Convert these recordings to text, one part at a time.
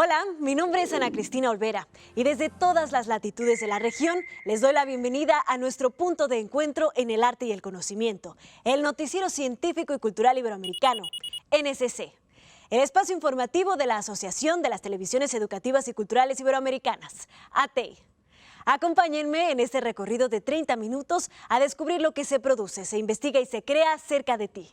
Hola, mi nombre es Ana Cristina Olvera y desde todas las latitudes de la región les doy la bienvenida a nuestro punto de encuentro en el arte y el conocimiento, el Noticiero Científico y Cultural Iberoamericano, NSC, el espacio informativo de la Asociación de las Televisiones Educativas y Culturales Iberoamericanas, ATEI. Acompáñenme en este recorrido de 30 minutos a descubrir lo que se produce, se investiga y se crea cerca de ti.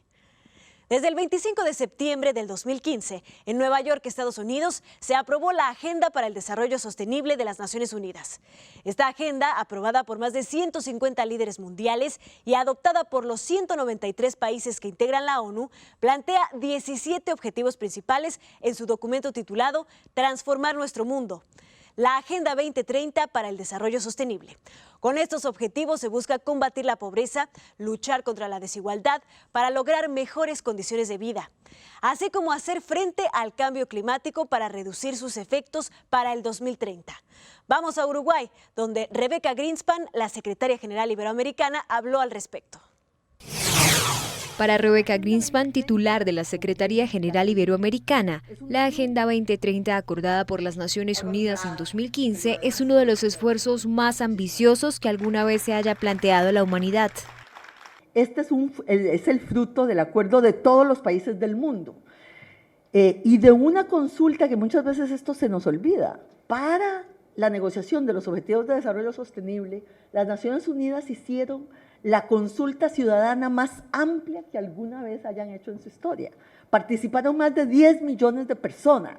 Desde el 25 de septiembre del 2015, en Nueva York, Estados Unidos, se aprobó la Agenda para el Desarrollo Sostenible de las Naciones Unidas. Esta agenda, aprobada por más de 150 líderes mundiales y adoptada por los 193 países que integran la ONU, plantea 17 objetivos principales en su documento titulado Transformar nuestro mundo. La Agenda 2030 para el Desarrollo Sostenible. Con estos objetivos se busca combatir la pobreza, luchar contra la desigualdad para lograr mejores condiciones de vida, así como hacer frente al cambio climático para reducir sus efectos para el 2030. Vamos a Uruguay, donde Rebecca Greenspan, la secretaria general iberoamericana, habló al respecto. Para Rebecca Greenspan, titular de la Secretaría General Iberoamericana, la Agenda 2030 acordada por las Naciones Unidas en 2015 es uno de los esfuerzos más ambiciosos que alguna vez se haya planteado la humanidad. Este es el fruto del acuerdo de todos los países del mundo y de una consulta que muchas veces esto se nos olvida. Para la negociación de los Objetivos de Desarrollo Sostenible, las Naciones Unidas hicieron la consulta ciudadana más amplia que alguna vez hayan hecho en su historia. Participaron más de 10 millones de personas.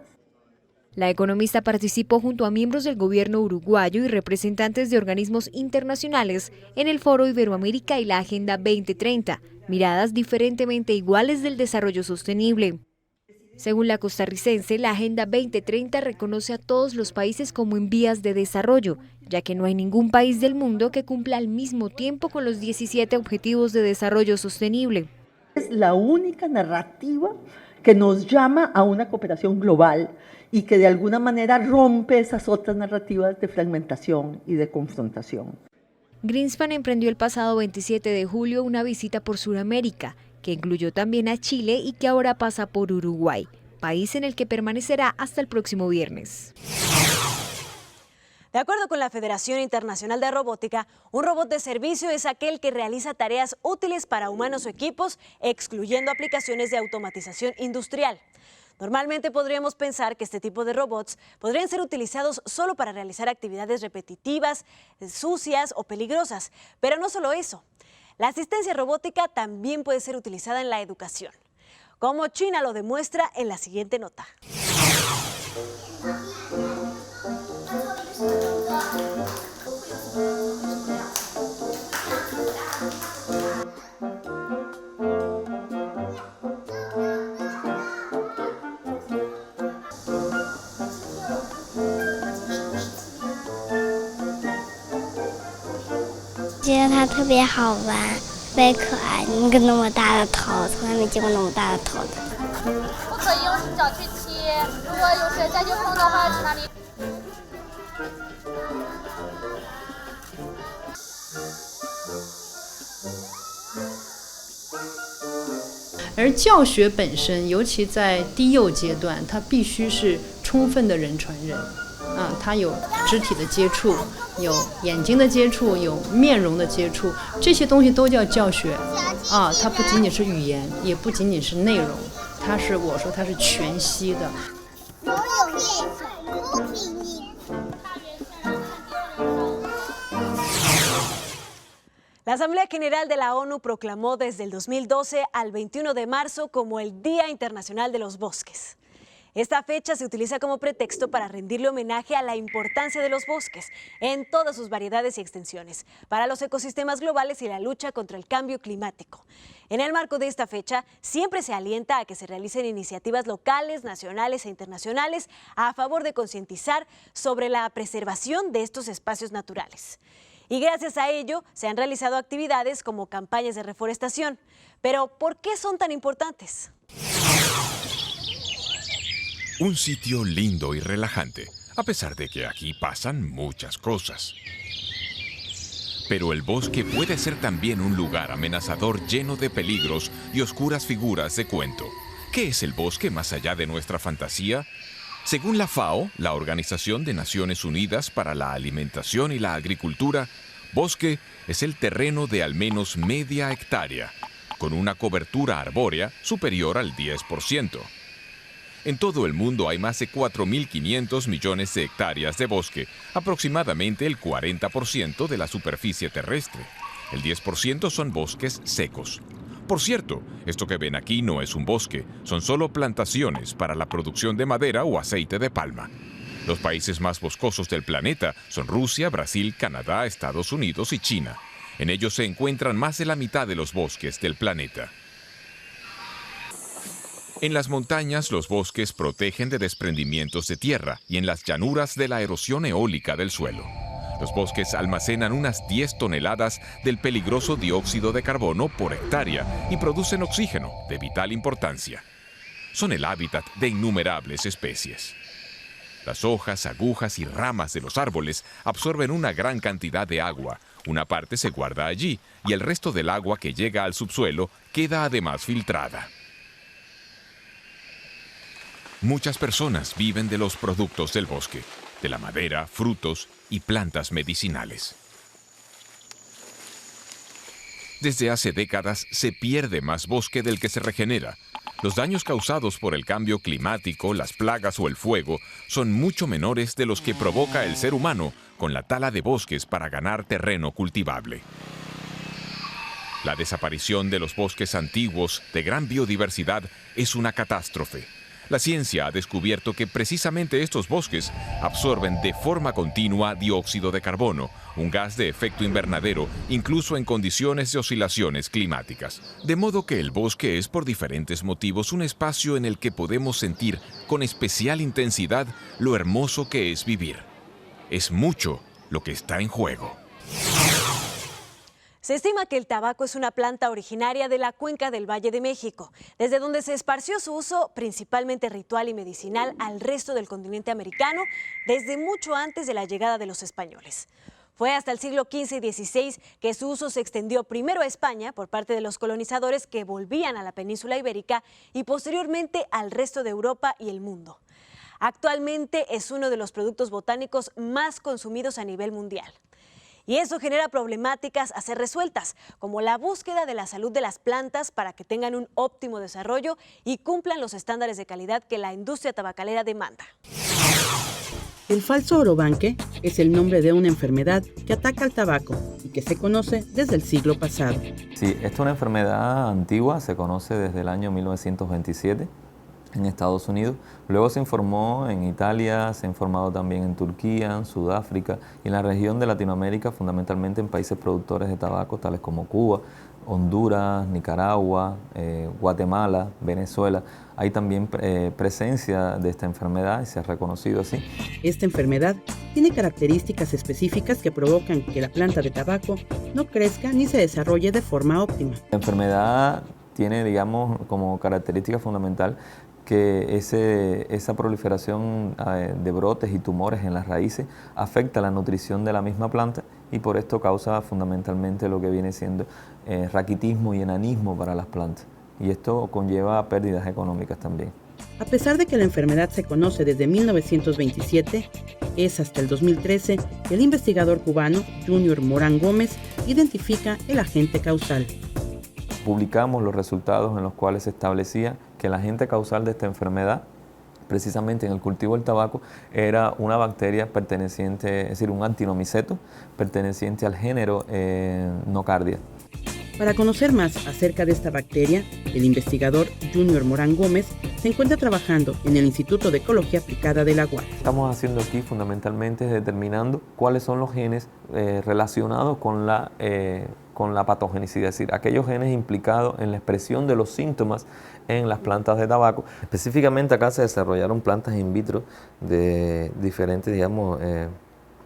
La economista participó junto a miembros del gobierno uruguayo y representantes de organismos internacionales en el Foro Iberoamérica y la Agenda 2030, miradas diferentemente iguales del desarrollo sostenible. Según la costarricense, la Agenda 2030 reconoce a todos los países como en vías de desarrollo, ya que no hay ningún país del mundo que cumpla al mismo tiempo con los 17 Objetivos de Desarrollo Sostenible. Es la única narrativa que nos llama a una cooperación global y que de alguna manera rompe esas otras narrativas de fragmentación y de confrontación. Greenspan emprendió el pasado 27 de julio una visita por Sudamérica, que incluyó también a Chile y que ahora pasa por Uruguay, país en el que permanecerá hasta el próximo viernes. De acuerdo con la Federación Internacional de Robótica, un robot de servicio es aquel que realiza tareas útiles para humanos o equipos, excluyendo aplicaciones de automatización industrial. Normalmente podríamos pensar que este tipo de robots podrían ser utilizados solo para realizar actividades repetitivas, sucias o peligrosas, pero no solo eso. La asistencia robótica también puede ser utilizada en la educación, como China lo demuestra en la siguiente nota.觉得它特别好玩，特别可爱，一个那么大的头，从来没见过那么大的头的。不可以用脚去踢，如果有谁再去碰的话，去哪里？而教学本身，尤其在低幼阶段，它必须是充分的人传人。它有肢体的接触，有眼睛的接触，有面容的接触，这些东西都叫教学它不仅仅是语言，也不仅仅是内容，它是全息的。La Asamblea General de la ONU proclamó desde el 2012 al 21 de marzo como el Día Internacional de los Bosques. Esta fecha se utiliza como pretexto para rendirle homenaje a la importancia de los bosques en todas sus variedades y extensiones para los ecosistemas globales y la lucha contra el cambio climático. En el marco de esta fecha, siempre se alienta a que se realicen iniciativas locales, nacionales e internacionales a favor de concientizar sobre la preservación de estos espacios naturales. Y gracias a ello se han realizado actividades como campañas de reforestación. Pero, ¿por qué son tan importantes? Un sitio lindo y relajante, a pesar de que aquí pasan muchas cosas. Pero el bosque puede ser también un lugar amenazador lleno de peligros y oscuras figuras de cuento. ¿Qué es el bosque más allá de nuestra fantasía? Según la FAO, la Organización de Naciones Unidas para la Alimentación y la Agricultura, bosque es el terreno de al menos media hectárea, con una cobertura arbórea superior al 10%. En todo el mundo hay más de 4.500 millones de hectáreas de bosque, aproximadamente el 40% de la superficie terrestre. El 10% son bosques secos. Por cierto, esto que ven aquí no es un bosque, son solo plantaciones para la producción de madera o aceite de palma. Los países más boscosos del planeta son Rusia, Brasil, Canadá, Estados Unidos y China. En ellos se encuentran más de la mitad de los bosques del planeta. En las montañas, los bosques protegen de desprendimientos de tierra y en las llanuras de la erosión eólica del suelo. Los bosques almacenan unas 10 toneladas del peligroso dióxido de carbono por hectárea y producen oxígeno de vital importancia. Son el hábitat de innumerables especies. Las hojas, agujas y ramas de los árboles absorben una gran cantidad de agua. Una parte se guarda allí y el resto del agua que llega al subsuelo queda además filtrada. Muchas personas viven de los productos del bosque, de la madera, frutos y plantas medicinales. Desde hace décadas se pierde más bosque del que se regenera. Los daños causados por el cambio climático, las plagas o el fuego son mucho menores de los que provoca el ser humano con la tala de bosques para ganar terreno cultivable. La desaparición de los bosques antiguos de gran biodiversidad es una catástrofe. La ciencia ha descubierto que precisamente estos bosques absorben de forma continua dióxido de carbono, un gas de efecto invernadero, incluso en condiciones de oscilaciones climáticas. De modo que el bosque es por diferentes motivos un espacio en el que podemos sentir con especial intensidad lo hermoso que es vivir. Es mucho lo que está en juego. Se estima que el tabaco es una planta originaria de la cuenca del Valle de México, desde donde se esparció su uso principalmente ritual y medicinal al resto del continente americano desde mucho antes de la llegada de los españoles. Fue hasta el siglo XV y XVI que su uso se extendió primero a España por parte de los colonizadores que volvían a la península ibérica y posteriormente al resto de Europa y el mundo. Actualmente es uno de los productos botánicos más consumidos a nivel mundial. Y eso genera problemáticas a ser resueltas, como la búsqueda de la salud de las plantas para que tengan un óptimo desarrollo y cumplan los estándares de calidad que la industria tabacalera demanda. El falso orobanque es el nombre de una enfermedad que ataca al tabaco y que se conoce desde el siglo pasado. Sí, esta es una enfermedad antigua, se conoce desde el año 1927. En Estados Unidos, luego se informó en Italia, se ha informado también en Turquía, en Sudáfrica y en la región de Latinoamérica, fundamentalmente en países productores de tabaco tales como Cuba, Honduras, Nicaragua, Guatemala, Venezuela. Hay también presencia de esta enfermedad y se ha reconocido así. Esta enfermedad tiene características específicas que provocan que la planta de tabaco no crezca ni se desarrolle de forma óptima. La enfermedad tiene, digamos, como característica fundamental que esa proliferación de brotes y tumores en las raíces afecta la nutrición de la misma planta y por esto causa fundamentalmente lo que viene siendo raquitismo y enanismo para las plantas. Y esto conlleva pérdidas económicas también. A pesar de que la enfermedad se conoce desde 1927, es hasta el 2013 que el investigador cubano Junior Morán Gómez identifica el agente causal. Publicamos los resultados en los cuales se establecía que el agente causal de esta enfermedad, precisamente en el cultivo del tabaco, era una bacteria perteneciente, es decir, un actinomiceto perteneciente al género Nocardia. Para conocer más acerca de esta bacteria, el investigador Junior Morán Gómez se encuentra trabajando en el Instituto de Ecología Aplicada de la UAT. Estamos haciendo aquí fundamentalmente determinando cuáles son los genes relacionados con la patogenicidad, es decir, aquellos genes implicados en la expresión de los síntomas en las plantas de tabaco. Específicamente acá se desarrollaron plantas in vitro de diferentes, digamos,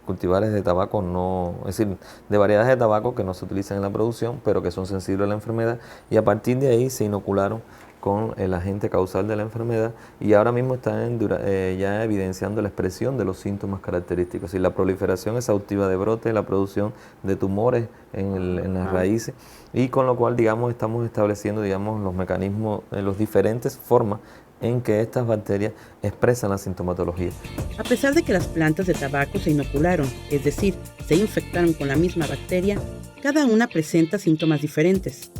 cultivares de tabaco, es decir, de variedades de tabaco que no se utilizan en la producción, pero que son sensibles a la enfermedad, y a partir de ahí se inocularon con el agente causal de la enfermedad y ahora mismo están ya evidenciando la expresión de los síntomas característicos, y la proliferación exhaustiva de brotes, la producción de tumores en las raíces, y con lo cual, digamos, estamos estableciendo, digamos, los mecanismos, las diferentes formas en que estas bacterias expresan la sintomatología. A pesar de que las plantas de tabaco se inocularon, es decir, se infectaron con la misma bacteria, cada una presenta síntomas diferentes,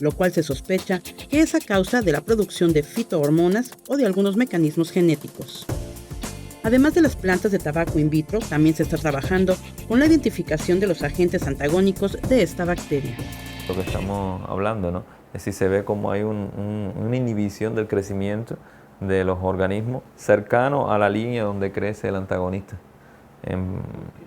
lo cual se sospecha que es a causa de la producción de fitohormonas o de algunos mecanismos genéticos. Además de las plantas de tabaco in vitro, también se está trabajando con la identificación de los agentes antagónicos de esta bacteria. Lo que estamos hablando, ¿no? Es decir, se ve como hay una inhibición del crecimiento de los organismos cercano a la línea donde crece el antagonista,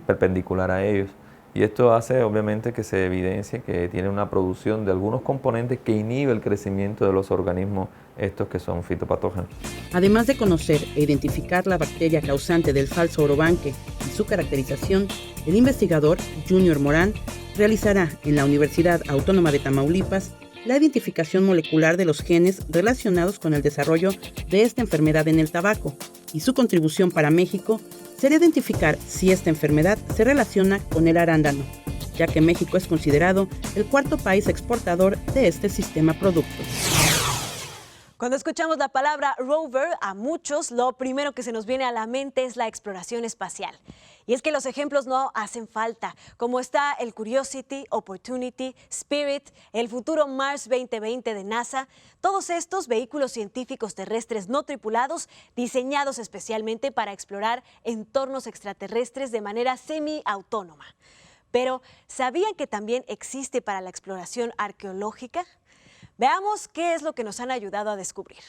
perpendicular a ellos. Y esto hace obviamente que se evidencie que tiene una producción de algunos componentes que inhibe el crecimiento de los organismos estos que son fitopatógenos. Además de conocer e identificar la bacteria causante del falso orobanque y su caracterización, el investigador Junior Morán realizará en la Universidad Autónoma de Tamaulipas la identificación molecular de los genes relacionados con el desarrollo de esta enfermedad en el tabaco, y su contribución para México será identificar si esta enfermedad se relaciona con el arándano, ya que México es considerado el cuarto país exportador de este sistema producto. Cuando escuchamos la palabra rover, a muchos lo primero que se nos viene a la mente es la exploración espacial. Y es que los ejemplos no hacen falta, como está el Curiosity, Opportunity, Spirit, el futuro Mars 2020 de NASA, todos estos vehículos científicos terrestres no tripulados diseñados especialmente para explorar entornos extraterrestres de manera semiautónoma. Pero, ¿sabían que también existe para la exploración arqueológica? Veamos qué es lo que nos han ayudado a descubrir.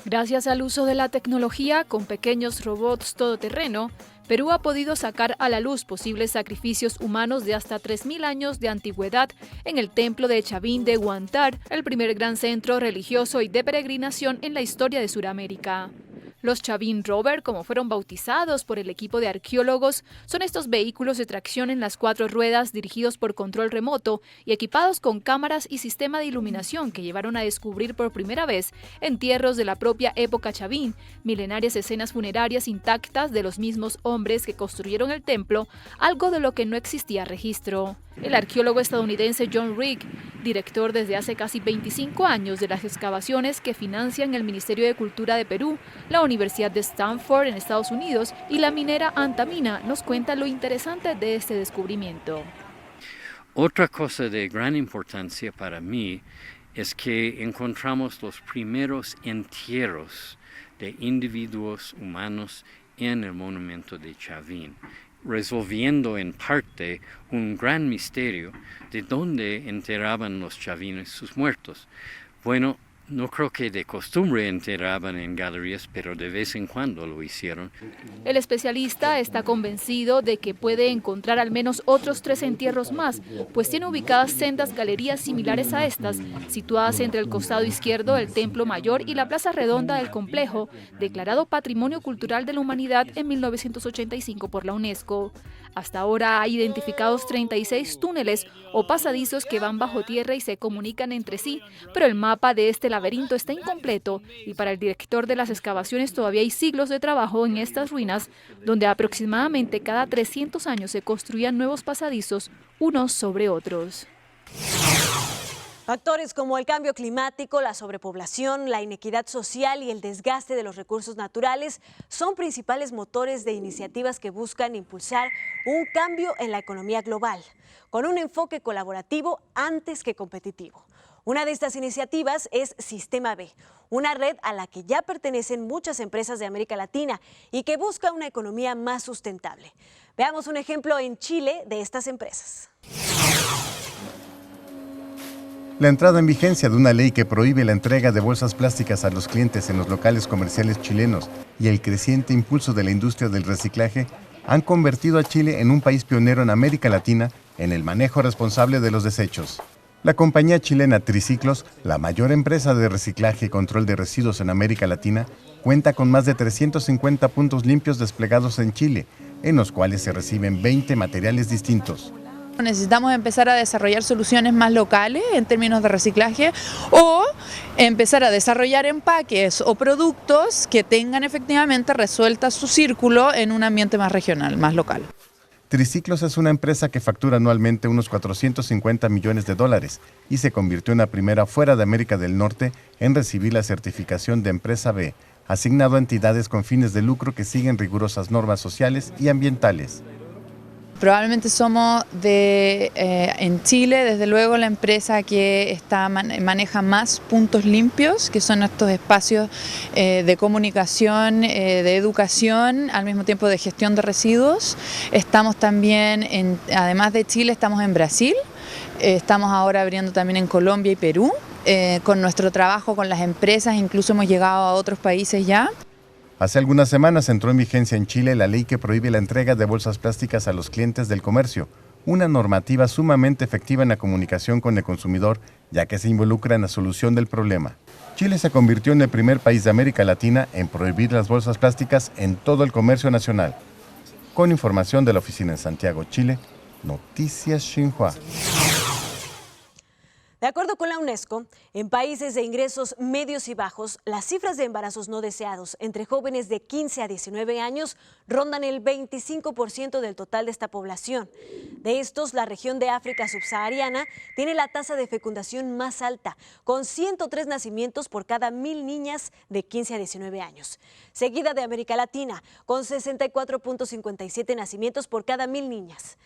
Gracias al uso de la tecnología con pequeños robots todoterreno, Perú ha podido sacar a la luz posibles sacrificios humanos de hasta 3.000 años de antigüedad en el templo de Chavín de Huántar, el primer gran centro religioso y de peregrinación en la historia de Sudamérica. Los Chavín Rover, como fueron bautizados por el equipo de arqueólogos, son estos vehículos de tracción en las 4 ruedas dirigidos por control remoto y equipados con cámaras y sistema de iluminación que llevaron a descubrir por primera vez entierros de la propia época Chavín, milenarias escenas funerarias intactas de los mismos hombres que construyeron el templo, algo de lo que no existía registro. El arqueólogo estadounidense John Rigg, director desde hace casi 25 años de las excavaciones que financian el Ministerio de Cultura de Perú, la Universidad de Stanford en Estados Unidos y la minera Antamina, nos cuenta lo interesante de este descubrimiento. Otra cosa de gran importancia para mí es que encontramos los primeros entierros de individuos humanos en el monumento de Chavín, resolviendo en parte un gran misterio de dónde enterraban los chavines sus muertos. Bueno, no creo que de costumbre enterraban en galerías, pero de vez en cuando lo hicieron. El especialista está convencido de que puede encontrar al menos otros 3 entierros más, pues tiene ubicadas sendas galerías similares a estas, situadas entre el costado izquierdo del Templo Mayor y la Plaza Redonda del complejo, declarado Patrimonio Cultural de la Humanidad en 1985 por la UNESCO. Hasta ahora hay identificados 36 túneles o pasadizos que van bajo tierra y se comunican entre sí, pero el mapa de este laberinto está incompleto y para el director de las excavaciones todavía hay siglos de trabajo en estas ruinas, donde aproximadamente cada 300 años se construían nuevos pasadizos unos sobre otros. Factores como el cambio climático, la sobrepoblación, la inequidad social y el desgaste de los recursos naturales son principales motores de iniciativas que buscan impulsar un cambio en la economía global, con un enfoque colaborativo antes que competitivo. Una de estas iniciativas es Sistema B, una red a la que ya pertenecen muchas empresas de América Latina y que busca una economía más sustentable. Veamos un ejemplo en Chile de estas empresas. La entrada en vigencia de una ley que prohíbe la entrega de bolsas plásticas a los clientes en los locales comerciales chilenos y el creciente impulso de la industria del reciclaje han convertido a Chile en un país pionero en América Latina en el manejo responsable de los desechos. La compañía chilena Triciclos, la mayor empresa de reciclaje y control de residuos en América Latina, cuenta con más de 350 puntos limpios desplegados en Chile, en los cuales se reciben 20 materiales distintos. Necesitamos empezar a desarrollar soluciones más locales en términos de reciclaje o empezar a desarrollar empaques o productos que tengan efectivamente resuelta su círculo en un ambiente más regional, más local. Triciclos es una empresa que factura anualmente unos 450 millones de dólares y se convirtió en la primera fuera de América del Norte en recibir la certificación de Empresa B, asignado a entidades con fines de lucro que siguen rigurosas normas sociales y ambientales. Probablemente somos en Chile, desde luego, la empresa que maneja más puntos limpios, que son estos espacios de comunicación, de educación, al mismo tiempo de gestión de residuos. Estamos también, además de Chile, estamos en Brasil, estamos ahora abriendo también en Colombia y Perú. Con nuestro trabajo con las empresas, incluso hemos llegado a otros países ya. Hace algunas semanas entró en vigencia en Chile la ley que prohíbe la entrega de bolsas plásticas a los clientes del comercio, una normativa sumamente efectiva en la comunicación con el consumidor, ya que se involucra en la solución del problema. Chile se convirtió en el primer país de América Latina en prohibir las bolsas plásticas en todo el comercio nacional. Con información de la oficina en Santiago, Chile, Noticias Xinhua. De acuerdo con la UNESCO, en países de ingresos medios y bajos, las cifras de embarazos no deseados entre jóvenes de 15 a 19 años rondan el 25% del total de esta población. De estos, la región de África subsahariana tiene la tasa de fecundación más alta, con 103 nacimientos por cada 1.000 niñas de 15 a 19 años. Seguida de América Latina, con 64.57 nacimientos por cada 1.000 niñas.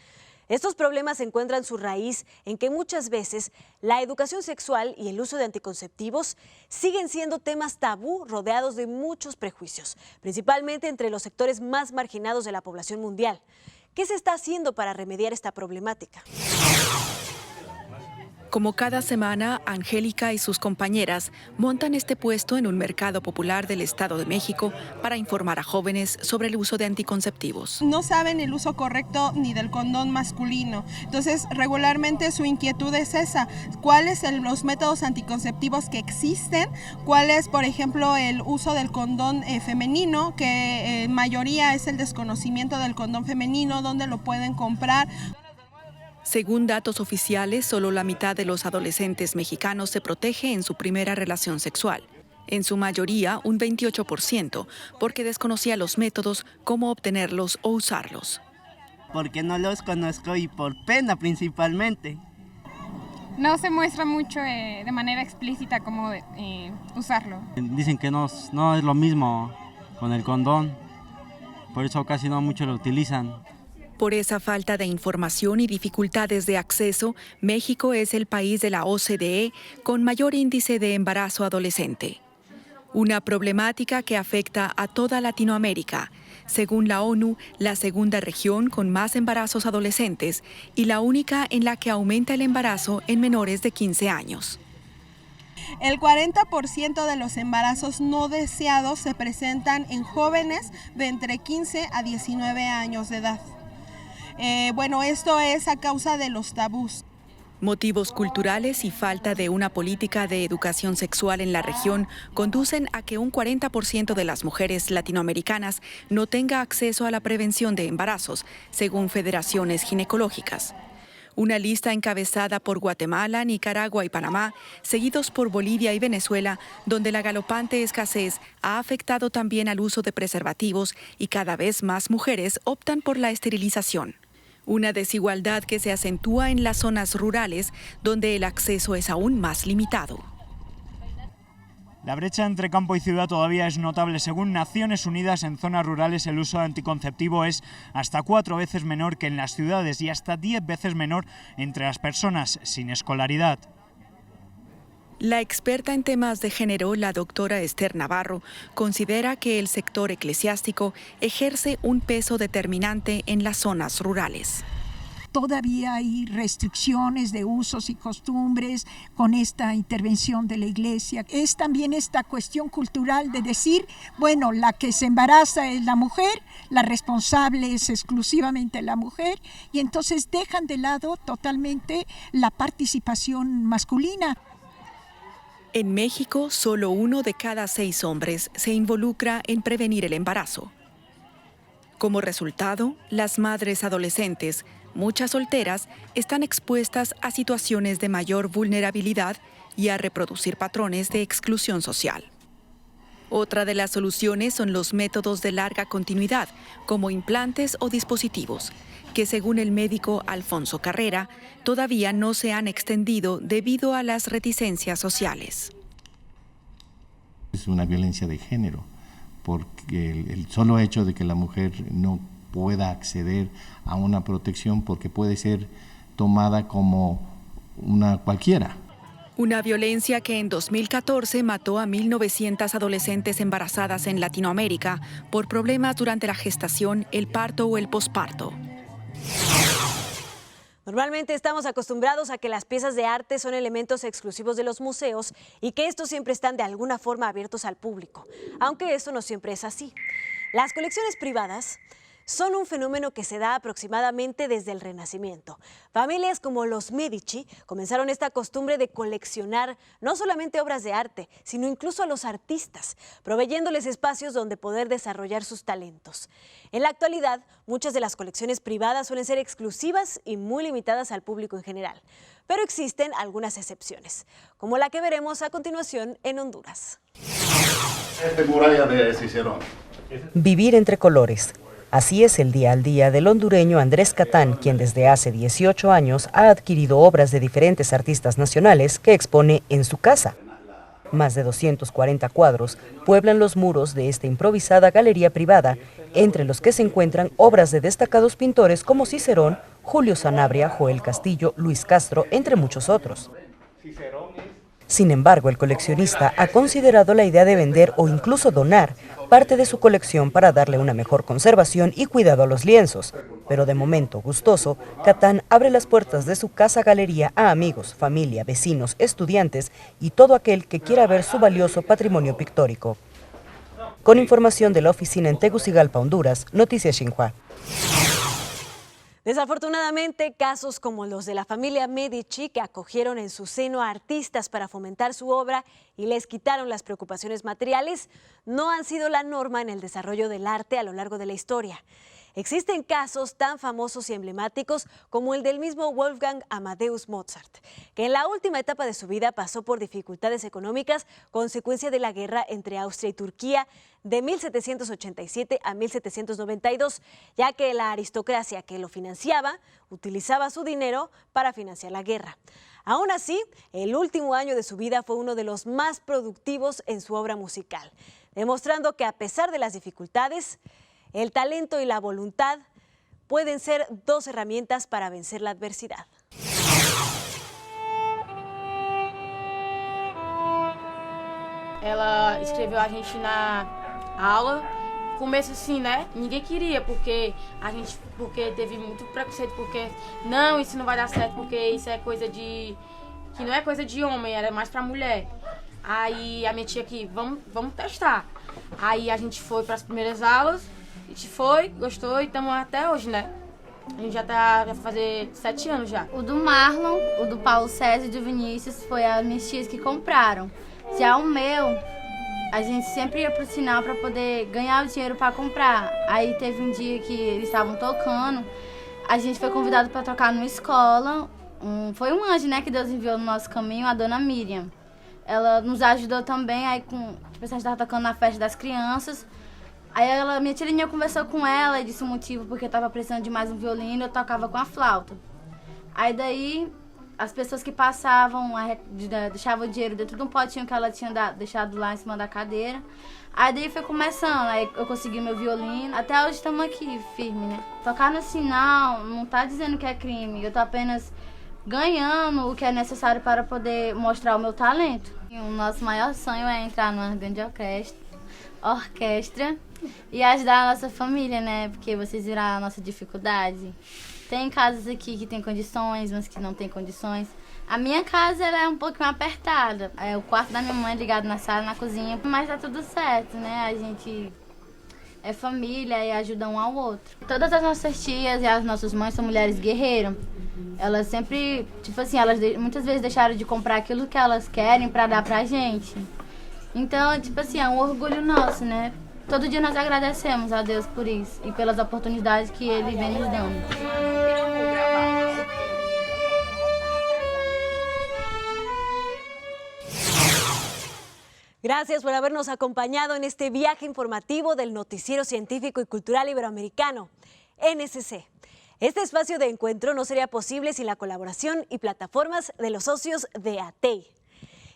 Estos problemas encuentran su raíz en que muchas veces la educación sexual y el uso de anticonceptivos siguen siendo temas tabú rodeados de muchos prejuicios, principalmente entre los sectores más marginados de la población mundial. ¿Qué se está haciendo para remediar esta problemática? Como cada semana, Angélica y sus compañeras montan este puesto en un mercado popular del Estado de México para informar a jóvenes sobre el uso de anticonceptivos. No saben el uso correcto ni del condón masculino. Entonces, regularmente su inquietud es esa. ¿Cuáles son los métodos anticonceptivos que existen? ¿Cuál es, por ejemplo, el uso del condón femenino? Que en mayoría es el desconocimiento del condón femenino, dónde lo pueden comprar. Según datos oficiales, solo la mitad de los adolescentes mexicanos se protege en su primera relación sexual. En su mayoría, un 28%, porque desconocía los métodos, cómo obtenerlos o usarlos. Porque no los conozco y por pena principalmente. No se muestra mucho de manera explícita cómo usarlo. Dicen que no es lo mismo con el condón, por eso casi no muchos lo utilizan. Por esa falta de información y dificultades de acceso, México es el país de la OCDE con mayor índice de embarazo adolescente. Una problemática que afecta a toda Latinoamérica. Según la ONU, la segunda región con más embarazos adolescentes y la única en la que aumenta el embarazo en menores de 15 años. El 40% de los embarazos no deseados se presentan en jóvenes de entre 15 a 19 años de edad. Esto es a causa de los tabús. Motivos culturales y falta de una política de educación sexual en la región conducen a que un 40% de las mujeres latinoamericanas no tenga acceso a la prevención de embarazos, según federaciones ginecológicas. Una lista encabezada por Guatemala, Nicaragua y Panamá, seguidos por Bolivia y Venezuela, donde la galopante escasez ha afectado también al uso de preservativos y cada vez más mujeres optan por la esterilización. Una desigualdad que se acentúa en las zonas rurales, donde el acceso es aún más limitado. La brecha entre campo y ciudad todavía es notable. Según Naciones Unidas, en zonas rurales el uso de anticonceptivo es hasta 4 veces menor que en las ciudades y hasta 10 veces menor entre las personas sin escolaridad. La experta en temas de género, la doctora Esther Navarro, considera que el sector eclesiástico ejerce un peso determinante en las zonas rurales. Todavía hay restricciones de usos y costumbres con esta intervención de la iglesia. Es también esta cuestión cultural de decir, bueno, la que se embaraza es la mujer, la responsable es exclusivamente la mujer, y entonces dejan de lado totalmente la participación masculina. En México, solo 1 de cada 6 hombres se involucra en prevenir el embarazo. Como resultado, las madres adolescentes, muchas solteras, están expuestas a situaciones de mayor vulnerabilidad y a reproducir patrones de exclusión social. Otra de las soluciones son los métodos de larga continuidad, como implantes o dispositivos, que según el médico Alfonso Carrera, todavía no se han extendido debido a las reticencias sociales. Es una violencia de género, porque el solo hecho de que la mujer no pueda acceder a una protección porque puede ser tomada como una cualquiera. Una violencia que en 2014 mató a 1.900 adolescentes embarazadas en Latinoamérica por problemas durante la gestación, el parto o el posparto. Normalmente estamos acostumbrados a que las piezas de arte son elementos exclusivos de los museos y que estos siempre están de alguna forma abiertos al público, aunque esto no siempre es así. Las colecciones privadas son un fenómeno que se da aproximadamente desde el Renacimiento. Familias como los Medici comenzaron esta costumbre de coleccionar no solamente obras de arte, sino incluso a los artistas, proveyéndoles espacios donde poder desarrollar sus talentos. En la actualidad, muchas de las colecciones privadas suelen ser exclusivas y muy limitadas al público en general, pero existen algunas excepciones, como la que veremos a continuación en Honduras. Muralla de Cicerón. Vivir entre colores. Así es el día al día del hondureño Andrés Catán, quien desde hace 18 años ha adquirido obras de diferentes artistas nacionales que expone en su casa. Más de 240 cuadros pueblan los muros de esta improvisada galería privada, entre los que se encuentran obras de destacados pintores como Cicerón, Julio Sanabria, Joel Castillo, Luis Castro, entre muchos otros. Sin embargo, el coleccionista ha considerado la idea de vender o incluso donar parte de su colección para darle una mejor conservación y cuidado a los lienzos. Pero de momento, gustoso, Catán abre las puertas de su casa-galería a amigos, familia, vecinos, estudiantes y todo aquel que quiera ver su valioso patrimonio pictórico. Con información de la oficina en Tegucigalpa, Honduras, Noticias Xinhua. Desafortunadamente, casos como los de la familia Medici, que acogieron en su seno a artistas para fomentar su obra y les quitaron las preocupaciones materiales, no han sido la norma en el desarrollo del arte a lo largo de la historia. Existen casos tan famosos y emblemáticos como el del mismo Wolfgang Amadeus Mozart, que en la última etapa de su vida pasó por dificultades económicas consecuencia de la guerra entre Austria y Turquía de 1787 a 1792, ya que la aristocracia que lo financiaba utilizaba su dinero para financiar la guerra. Aún así, el último año de su vida fue uno de los más productivos en su obra musical, demostrando que a pesar de las dificultades, el talento y la voluntad pueden ser dos herramientas para vencer la adversidad. Ela escreveu a gente na aula, começo assim, né? Ninguém queria, porque teve muito preconceito, porque não, isso não vai dar certo, porque isso é coisa de que não é coisa de homem, era mais pra mulher. Aí a minha tia aqui, vamos testar. Aí a gente foi para as primeiras aulas. A gente foi, gostou e estamos até hoje, né? A gente já vai fazer 7 anos já. O do Marlon, o do Paulo César e do Vinícius foi as minhas tias que compraram. Já o meu, a gente sempre ia pro sinal para poder ganhar o dinheiro para comprar. Aí teve um dia que eles estavam tocando, a gente foi convidado para tocar numa escola. Foi um anjo, né, que Deus enviou no nosso caminho, a dona Miriam. Ela nos ajudou também, aí a gente estava tocando na festa das crianças. Aí minha tia conversou com ela e disse o motivo porque estava precisando de mais um violino, eu tocava com a flauta. Aí daí as pessoas que passavam deixavam o dinheiro dentro de um potinho que ela tinha deixado lá em cima da cadeira. Aí daí foi começando, aí eu consegui meu violino. Até hoje estamos aqui, firme, né? Tocar no sinal não tá dizendo que é crime, eu tô apenas ganhando o que é necessário para poder mostrar o meu talento. O nosso maior sonho é entrar numa grande orquestra e ajudar a nossa família, né? Porque vocês viram a nossa dificuldade. Tem casas aqui que tem condições, mas que não tem condições. A minha casa ela é um pouquinho apertada. O quarto da minha mãe ligado na sala, na cozinha, mas tá tudo certo, né? A gente é família e ajuda um ao outro. Todas as nossas tias e as nossas mães são mulheres guerreiras. Elas sempre, tipo assim, elas muitas vezes deixaram de comprar aquilo que elas querem para dar pra gente. Então, tipo assim, é um orgulho nosso, né? Todo dia nós agradecemos a Deus por isso e pelas oportunidades que Ele vem nos dando. Gracias por habernos acompañado en este viaje informativo del Noticiero Científico y Cultural Iberoamericano, NSC. Este espacio de encuentro no sería posible sin la colaboración y plataformas de los socios de ATEI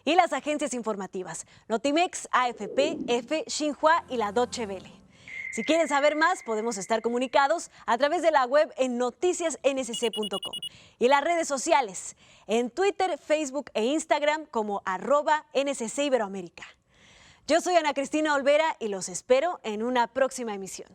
y las agencias informativas Notimex, AFP, EFE, Xinhua y la Deutsche Welle. Si quieren saber más, podemos estar comunicados a través de la web en noticiasnsc.com y las redes sociales, en Twitter, Facebook e Instagram como @NSC Iberoamérica. Yo soy Ana Cristina Olvera y los espero en una próxima emisión.